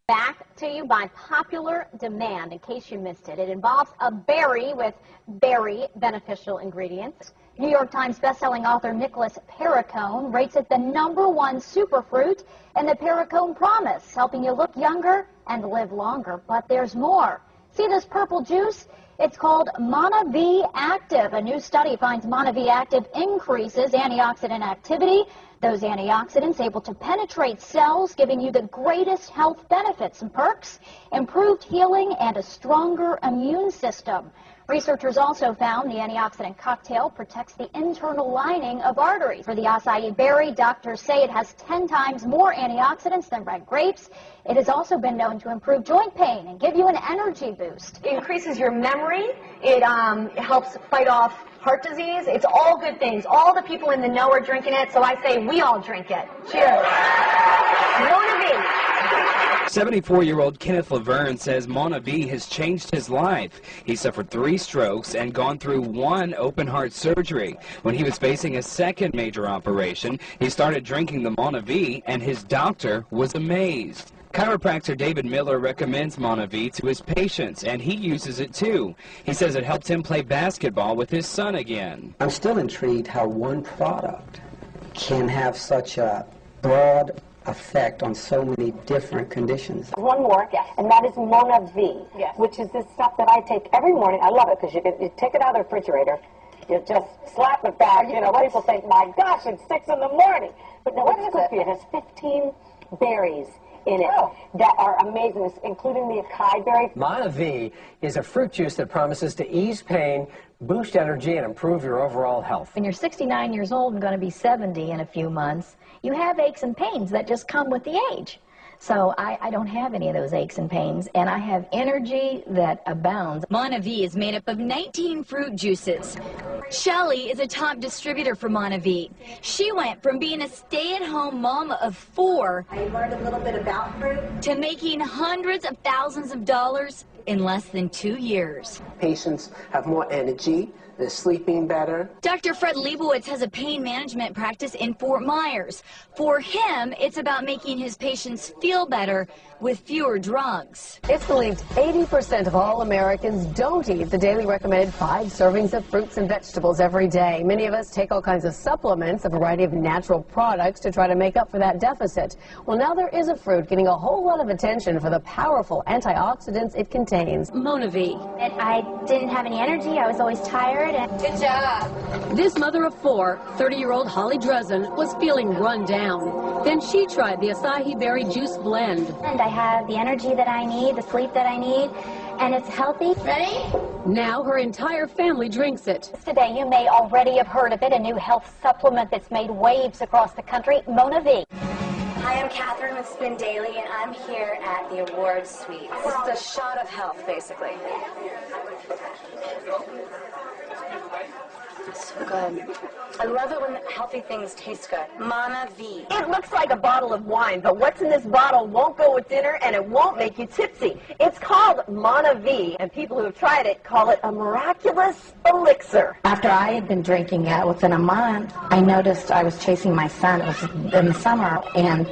Back to you by popular demand, in case you missed it. It involves a berry with very beneficial ingredients. New York Times bestselling author Nicholas Perricone rates it the #1 superfruit in the Perricone Promise, helping you look younger and live longer. But there's more. See this purple juice? It's called MonaV Active. A new study finds MonaV Active increases antioxidant activity. Those antioxidants able to penetrate cells, giving you the greatest health benefits and perks, improved healing, and a stronger immune system. Researchers also found the antioxidant cocktail protects the internal lining of arteries. For the acai berry, doctors say it has 10 times more antioxidants than red grapes. It has also been known to improve joint pain and give you an energy boost. It increases your memory. It helps fight off heart disease. It's all good things. All the people in the know are drinking it, so I say we all drink it. Cheers. MonaV. 74-year-old Kenneth Laverne says MonaV has changed his life. He suffered 3 strokes and gone through 1 open-heart surgery. When he was facing a second major operation, he started drinking the MonaV, and his doctor was amazed. Chiropractor David Miller recommends MonaV to his patients, and he uses it too. He says it helped him play basketball with his son again. I'm still intrigued how one product can have such a broad effect on so many different conditions. One more, yes, and that is MonaV, yes, which is this stuff that I take every morning. I love it because you take it out of the refrigerator, you just slap it back. You know, people think, my gosh, it's 6 in the morning. But no, what is it? It has 15 berries in it that are amazing, including the acai berry. MonaV is a fruit juice that promises to ease pain, boost energy, and improve your overall health. When you're 69 years old and going to be 70 in a few months, you have aches and pains that just come with the age. So I don't have any of those aches and pains, and I have energy that abounds. MonaV is made up of 19 fruit juices. Shelley is a top distributor for MonaV. She went from being a stay-at-home mama of 4 I learned a little bit about fruit to making hundreds of thousands of dollars in less than 2 years. Patients have more energy, they're sleeping better. Dr. Fred Leibowitz has a pain management practice in Fort Myers. For him, it's about making his patients feel better with fewer drugs. It's believed 80% of all Americans don't eat the daily recommended 5 servings of fruits and vegetables every day. Many of us take all kinds of supplements, a variety of natural products to try to make up for that deficit. Well, now there is a fruit getting a whole lot of attention for the powerful antioxidants it contains. MonaV. I didn't have any energy. I was always tired. Good job. This mother of 4, 30-year-old Holly Dresden, was feeling run down. Then she tried the acai berry juice blend. And I have the energy that I need, the sleep that I need, and it's healthy. Ready? Now her entire family drinks it. Today, you may already have heard of it, a new health supplement that's made waves across the country, MonaV. Hi, I'm Catherine with Spin Daily, and I'm here at the Awards Suite. It's a shot of health, basically. So good. I love it when healthy things taste good. MonaV. It looks like a bottle of wine, but what's in this bottle won't go with dinner, and it won't make you tipsy. It's called MonaV, and people who have tried it call it a miraculous elixir. After I had been drinking it within a month, I noticed I was chasing my son. It was in the summer, and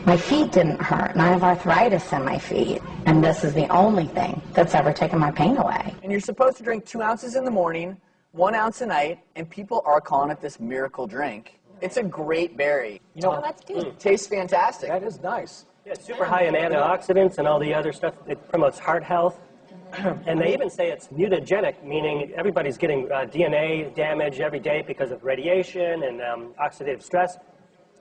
my feet didn't hurt, and I have arthritis in my feet, and this is the only thing that's ever taken my pain away. And you're supposed to drink 2 ounces in the morning, 1 ounce a night, and people are calling it this miracle drink. It's a great berry. You know, that's good. Tastes fantastic. That is nice. Yeah, it's super high in antioxidants and all the other stuff. It promotes heart health. And they even say it's mutagenic, meaning everybody's getting DNA damage every day because of radiation and oxidative stress.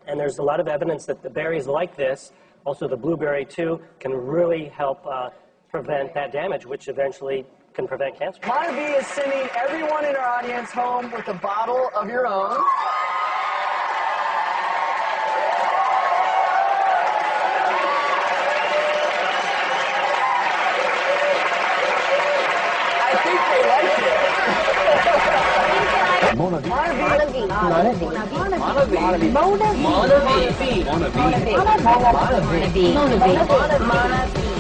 And there's a lot of evidence that the berries like this, also the blueberry too, can really help prevent that damage, which eventually can prevent cancer. MonaV is sending everyone in our audience home with a bottle of your own. I think they liked it. MonaV. MonaV. MonaV. MonaV. MonaV. MonaV.